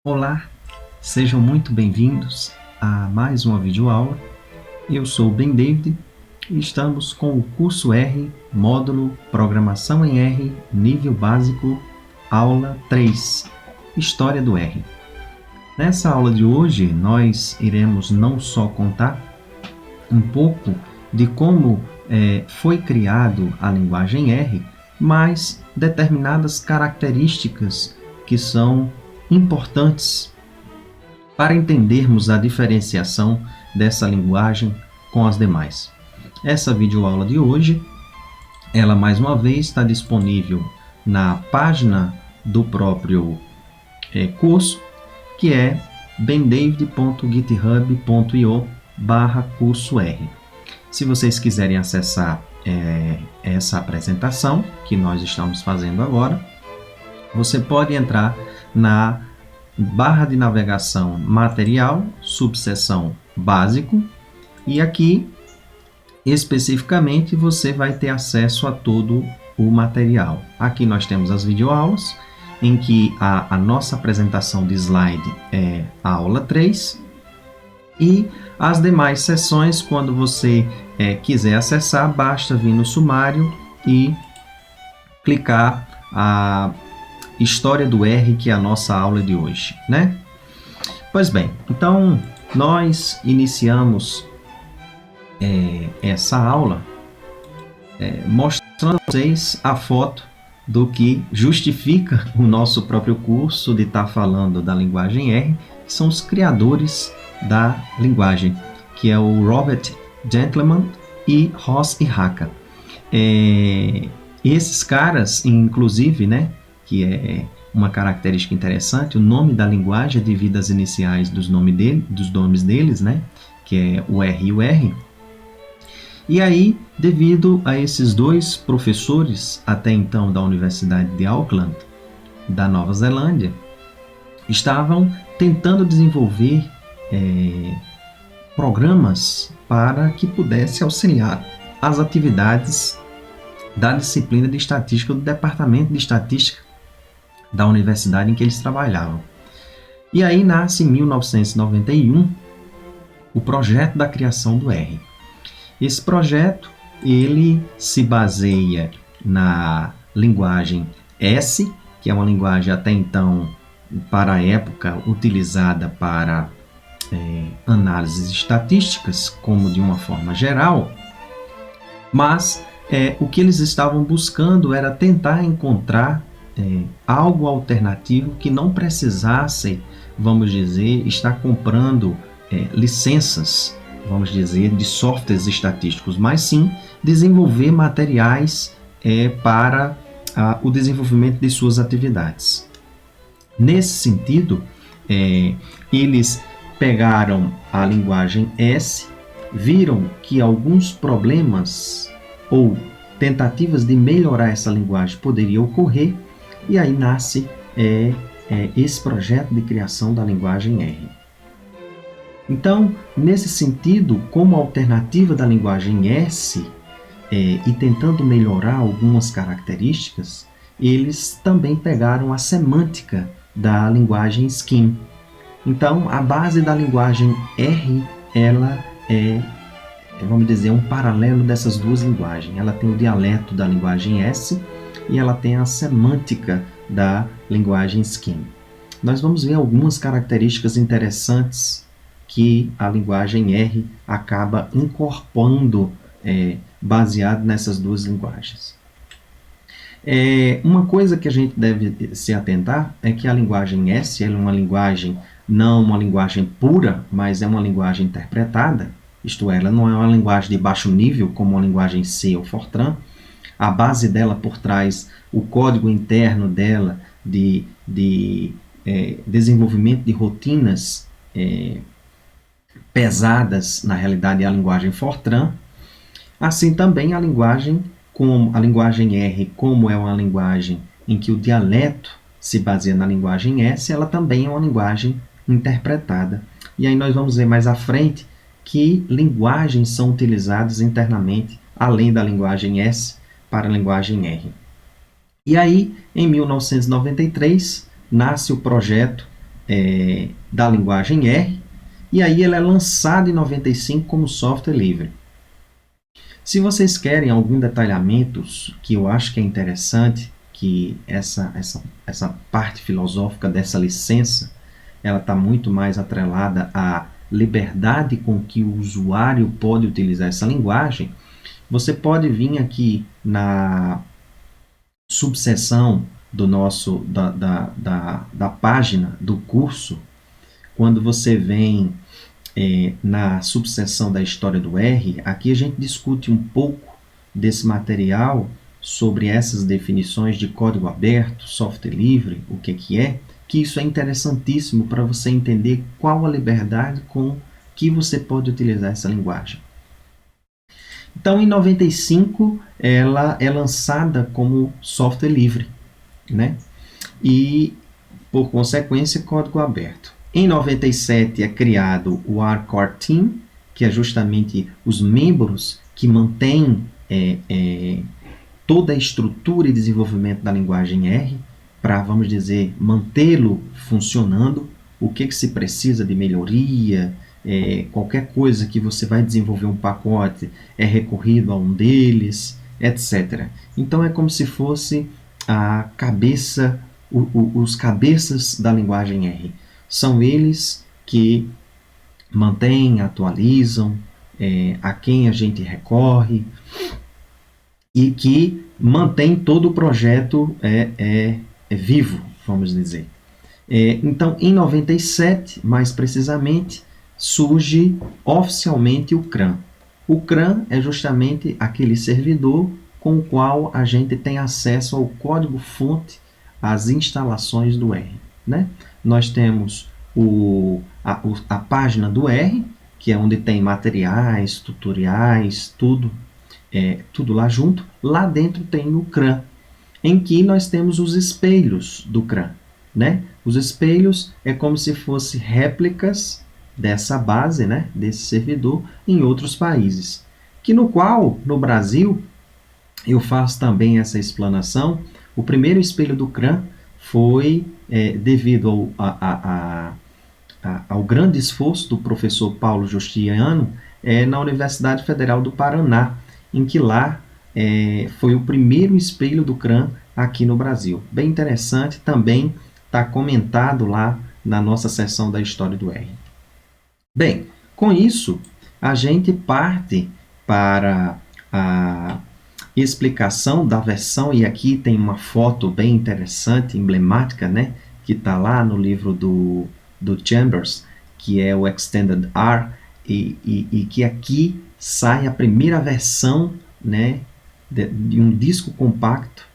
Olá, sejam muito bem-vindos a mais uma videoaula. Eu sou o Ben David e estamos com o curso R, módulo Programação em R, nível básico, aula 3, História do R. Nessa aula de hoje, nós iremos não só contar um pouco de como foi criado a linguagem R, mas determinadas características que são importantes para entendermos a diferenciação dessa linguagem com as demais. Essa videoaula de hoje, ela mais uma vez está disponível na página do próprio curso, que é bendavid.github.io/curso R. Se vocês quiserem acessar essa apresentação que nós estamos fazendo agora, você pode entrar na barra de navegação material, subseção básico, e aqui especificamente você vai ter acesso a todo o material. Aqui nós temos as videoaulas, em que a nossa apresentação de slide é a aula 3, e as demais sessões, quando você quiser acessar, basta vir no sumário e clicar a História do R, que é a nossa aula de hoje, né? Pois bem, então nós iniciamos essa aula mostrando a vocês a foto do que justifica o nosso próprio curso de estar falando da linguagem R, que são os criadores da linguagem, que é o Robert Gentleman e Ross Haka. Esses caras, inclusive, né, que é uma característica interessante, o nome da linguagem é devido às iniciais dos nomes deles, né, que é o R e o R. E aí, devido a esses dois professores, até então da Universidade de Auckland, da Nova Zelândia, estavam tentando desenvolver programas para que pudesse auxiliar as atividades da disciplina de estatística do Departamento de Estatística da universidade em que eles trabalhavam. E aí nasce em 1991 o projeto da criação do R. Esse projeto ele se baseia na linguagem S, que é uma linguagem até então, para a época, utilizada para análises estatísticas, como de uma forma geral, mas o que eles estavam buscando era tentar encontrar algo alternativo que não precisasse, vamos dizer, estar comprando licenças, vamos dizer, de softwares estatísticos, mas sim desenvolver materiais para o desenvolvimento de suas atividades. Nesse sentido, eles pegaram a linguagem S, viram que alguns problemas ou tentativas de melhorar essa linguagem poderiam ocorrer, e aí nasce esse projeto de criação da linguagem R. Então, nesse sentido, como alternativa da linguagem S, e tentando melhorar algumas características, eles também pegaram a semântica da linguagem Scheme. Então, a base da linguagem R, ela vamos dizer, um paralelo dessas duas linguagens. Ela tem o dialeto da linguagem S e ela tem a semântica da linguagem Scheme. Nós vamos ver algumas características interessantes que a linguagem R acaba incorporando baseado nessas duas linguagens. Uma coisa que a gente deve se atentar é que a linguagem S é uma linguagem, não uma linguagem pura, mas é uma linguagem interpretada, isto é, ela não é uma linguagem de baixo nível como a linguagem C ou Fortran. A base dela por trás, o código interno dela de desenvolvimento de rotinas pesadas, na realidade é a linguagem Fortran. Assim também a linguagem R, como é uma linguagem em que o dialeto se baseia na linguagem S, ela também é uma linguagem interpretada. E aí nós vamos ver mais à frente que linguagens são utilizadas internamente, além da linguagem S, para a linguagem R. E aí, em 1993, nasce o projeto da linguagem R, e aí ele é lançado em 95 como software livre. Se vocês querem algum detalhamento que eu acho que é interessante, que essa parte filosófica dessa licença, ela está muito mais atrelada à liberdade com que o usuário pode utilizar essa linguagem, você pode vir aqui na subseção do nosso da página do curso, quando você vem na subseção da história do R, aqui a gente discute um pouco desse material sobre essas definições de código aberto, software livre, o que é, que isso é interessantíssimo para você entender qual a liberdade com que você pode utilizar essa linguagem. Então, em 95, ela é lançada como software livre, né? E, por consequência, código aberto. Em 97 é criado o R-Core Team, que é justamente os membros que mantêm toda a estrutura e desenvolvimento da linguagem R, para, vamos dizer, mantê-lo funcionando, o que se precisa de melhoria, qualquer coisa que você vai desenvolver um pacote é recorrido a um deles, etc. Então é como se fosse a cabeça, os cabeças da linguagem R. São eles que mantêm, atualizam, a quem a gente recorre e que mantém todo o projeto vivo, vamos dizer. Então, em 97, mais precisamente, surge oficialmente o CRAN. O CRAN é justamente aquele servidor com o qual a gente tem acesso ao código-fonte, às instalações do R. Né? Nós temos a página do R, que é onde tem materiais, tutoriais, tudo lá junto. Lá dentro tem o CRAN, em que nós temos os espelhos do CRAN. Né? Os espelhos é como se fossem réplicas dessa base, né, desse servidor, em outros países. Que no qual, no Brasil, eu faço também essa explanação. O primeiro espelho do CRAN foi devido ao grande esforço do professor Paulo Justiano na Universidade Federal do Paraná, em que lá foi o primeiro espelho do CRAN aqui no Brasil. Bem interessante, também está comentado lá na nossa seção da História do R. Bem, com isso, a gente parte para a explicação da versão, e aqui tem uma foto bem interessante, emblemática, né, que está lá no livro do Chambers, que é o Extended R, e que aqui sai a primeira versão, né, de um disco compacto,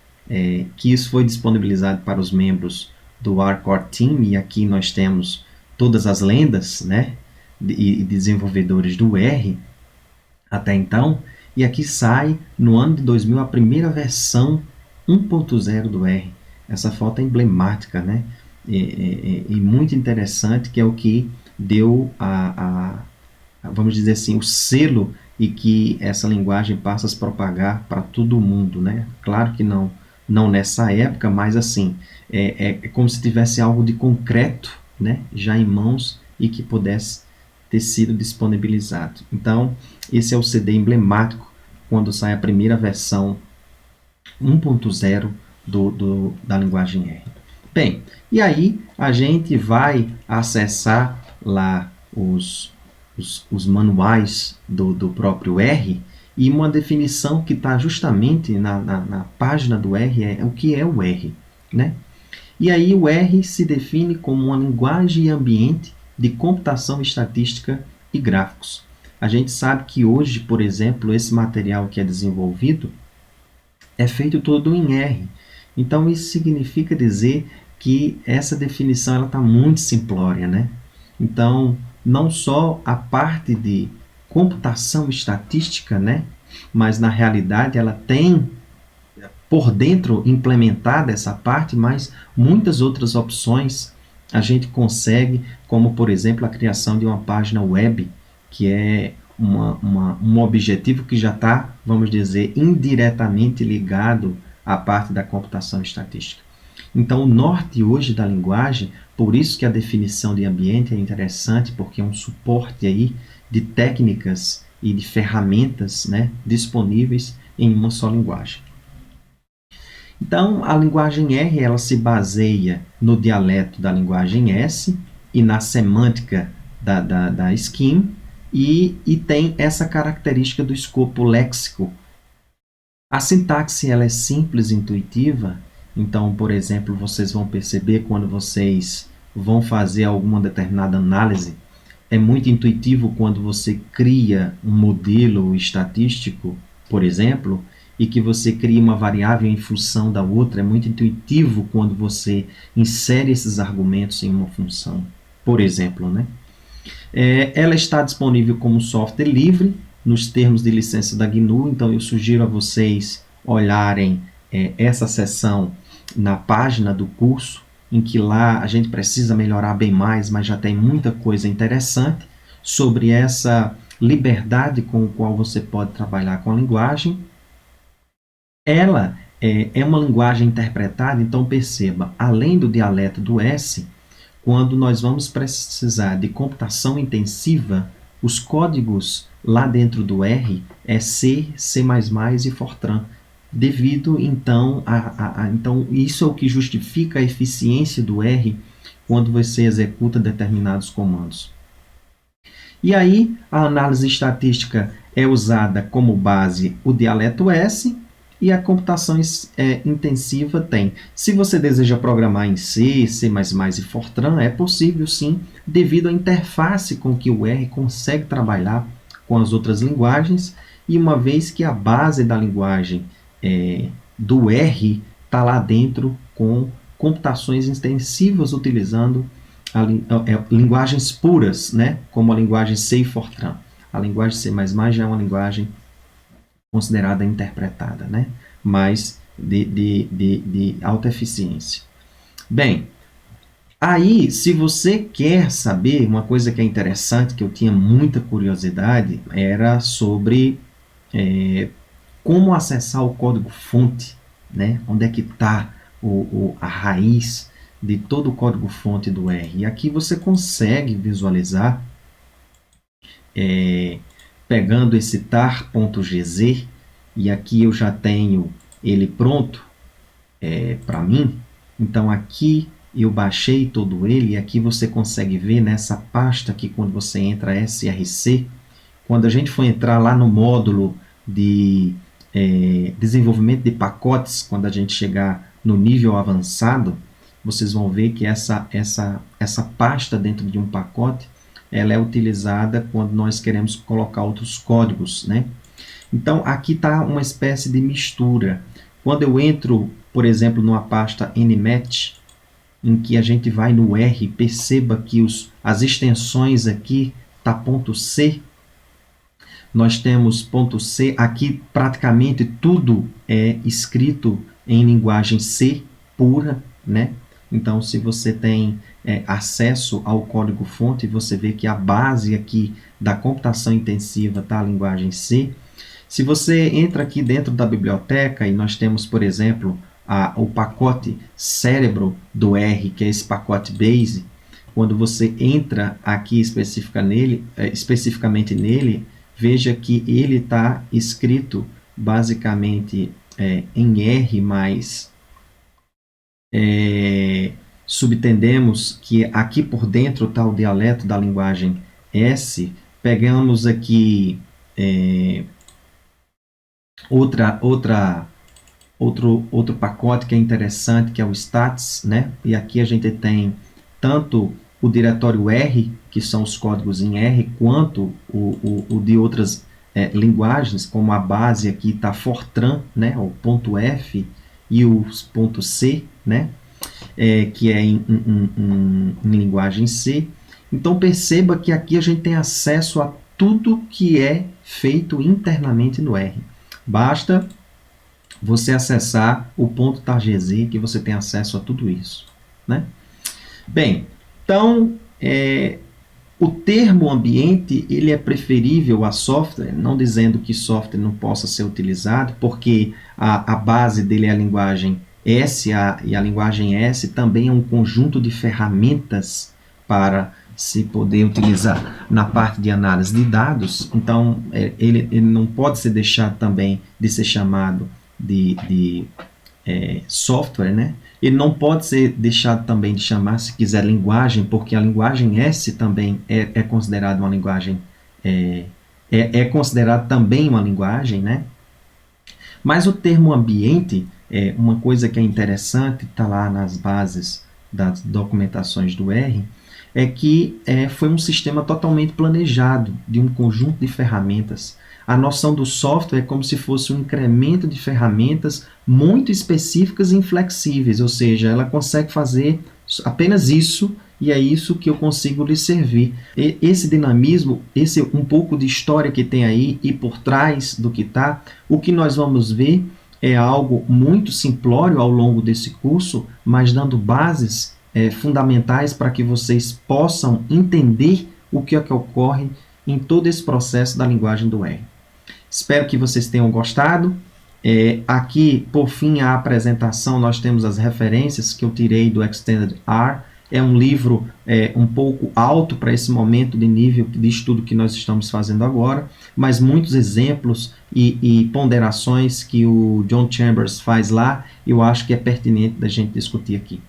que isso foi disponibilizado para os membros do R-Core Team, e aqui nós temos todas as lendas, né, e desenvolvedores do R até então, e aqui sai no ano de 2000 a primeira versão 1.0 do R. Essa foto é emblemática, né, e muito interessante, que é o que deu vamos dizer assim, o selo e que essa linguagem passa a se propagar para todo mundo, né? Claro que não nessa época, mas assim, é como se tivesse algo de concreto, né, já em mãos e que pudesse ter sido disponibilizado. Então, esse é o CD emblemático quando sai a primeira versão 1.0 da linguagem R. Bem, e aí a gente vai acessar lá os manuais do próprio R, e uma definição que está justamente na página do R é o que é o R. Né? E aí o R se define como uma linguagem ambiente de computação estatística e gráficos. A gente sabe que hoje, por exemplo, esse material que é desenvolvido é feito todo em R. Então isso significa dizer que essa definição está muito simplória, né? Então, não só a parte de computação estatística, né? Mas na realidade ela tem por dentro implementada essa parte, mas muitas outras opções a gente consegue, como por exemplo a criação de uma página web, que é um objetivo que já está, vamos dizer, indiretamente ligado a parte da computação estatística. Então, o norte hoje da linguagem, por isso que a definição de ambiente é interessante, porque é um suporte aí de técnicas e de ferramentas, né, disponíveis em uma só linguagem. Então, a linguagem R ela se baseia no dialeto da linguagem S e na semântica da Scheme e tem essa característica do escopo léxico. A sintaxe ela é simples e intuitiva, então, por exemplo, vocês vão perceber quando vocês vão fazer alguma determinada análise, é muito intuitivo quando você cria um modelo estatístico, por exemplo, e que você cria uma variável em função da outra. É muito intuitivo quando você insere esses argumentos em uma função, por exemplo, né? Ela está disponível como software livre, nos termos de licença da GNU, então eu sugiro a vocês olharem essa seção na página do curso, em que lá a gente precisa melhorar bem mais, mas já tem muita coisa interessante sobre essa liberdade com a qual você pode trabalhar com a linguagem. Ela é uma linguagem interpretada, então perceba, além do dialeto do S, quando nós vamos precisar de computação intensiva, os códigos lá dentro do R é C, C++ e Fortran. Devido, então, então, isso é o que justifica a eficiência do R quando você executa determinados comandos. E aí, a análise estatística é usada como base o dialeto S, e a computação intensiva tem. Se você deseja programar em C, C++ e Fortran, é possível sim, devido à interface com que o R consegue trabalhar com as outras linguagens, e uma vez que a base da linguagem do R está lá dentro com computações intensivas utilizando linguagens puras, né? Como a linguagem C e Fortran. A linguagem C++ já é uma linguagem considerada interpretada, né? Mas de alta eficiência. Bem, aí, se você quer saber, uma coisa que é interessante, que eu tinha muita curiosidade, era sobre como acessar o código-fonte, né? Onde é que está a raiz de todo o código-fonte do R. E aqui você consegue visualizar pegando esse tar.gz, e aqui eu já tenho ele pronto para mim. Então aqui eu baixei todo ele, e aqui você consegue ver nessa pasta aqui, quando você entra src, quando a gente for entrar lá no módulo de desenvolvimento de pacotes, quando a gente chegar no nível avançado, vocês vão ver que essa pasta dentro de um pacote, ela é utilizada quando nós queremos colocar outros códigos, né? Então, aqui está uma espécie de mistura. Quando eu entro, por exemplo, numa pasta nmat, em que a gente vai no R, perceba que as extensões aqui tá .c. Nós temos .c, aqui praticamente tudo é escrito em linguagem C pura, né? Então, se você tem acesso ao código-fonte, você vê que a base aqui da computação intensiva está a linguagem C. Se você entra aqui dentro da biblioteca, e nós temos, por exemplo, o pacote cérebro do R, que é esse pacote base, quando você entra aqui especificamente nele, veja que ele está escrito basicamente em R, mas subentendemos que aqui por dentro está o dialeto da linguagem S. Pegamos aqui outro pacote que é interessante, que é o stats, né? E aqui a gente tem tanto o diretório R, que são os códigos em R, quanto o de outras linguagens, como a base aqui está Fortran, né? O .f e o .c, né? Que é em linguagem C. Então perceba que aqui a gente tem acesso a tudo que é feito internamente no R. Basta você acessar o .targz, que você tem acesso a tudo isso, né? Bem, então O termo ambiente, ele é preferível a software, não dizendo que software não possa ser utilizado, porque a base dele é a linguagem S, e a linguagem S também é um conjunto de ferramentas para se poder utilizar na parte de análise de dados. Então, ele não pode ser deixado também de ser chamado de software, né? Ele não pode ser deixado também de chamar, se quiser, linguagem, porque a linguagem S também é considerada uma linguagem, é considerado também uma linguagem, né? Mas o termo ambiente, uma coisa que é interessante, está lá nas bases das documentações do R, é que foi um sistema totalmente planejado, de um conjunto de ferramentas. A noção do software é como se fosse um incremento de ferramentas muito específicas e inflexíveis, ou seja, ela consegue fazer apenas isso, e é isso que eu consigo lhe servir. Esse dinamismo, esse um pouco de história que tem aí e por trás do que está, o que nós vamos ver é algo muito simplório ao longo desse curso, mas dando bases fundamentais para que vocês possam entender o que é que ocorre em todo esse processo da linguagem do R. Espero que vocês tenham gostado. Aqui, por fim, a apresentação, nós temos as referências que eu tirei do Extended R. É um livro um pouco alto para esse momento de nível de estudo que nós estamos fazendo agora, mas muitos exemplos e ponderações que o John Chambers faz lá, eu acho que é pertinente da gente discutir aqui.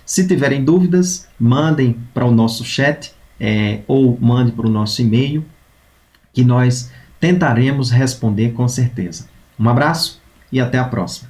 Se tiverem dúvidas, mandem para o nosso chat ou mande para o nosso e-mail, que nós tentaremos responder com certeza. Um abraço e até a próxima.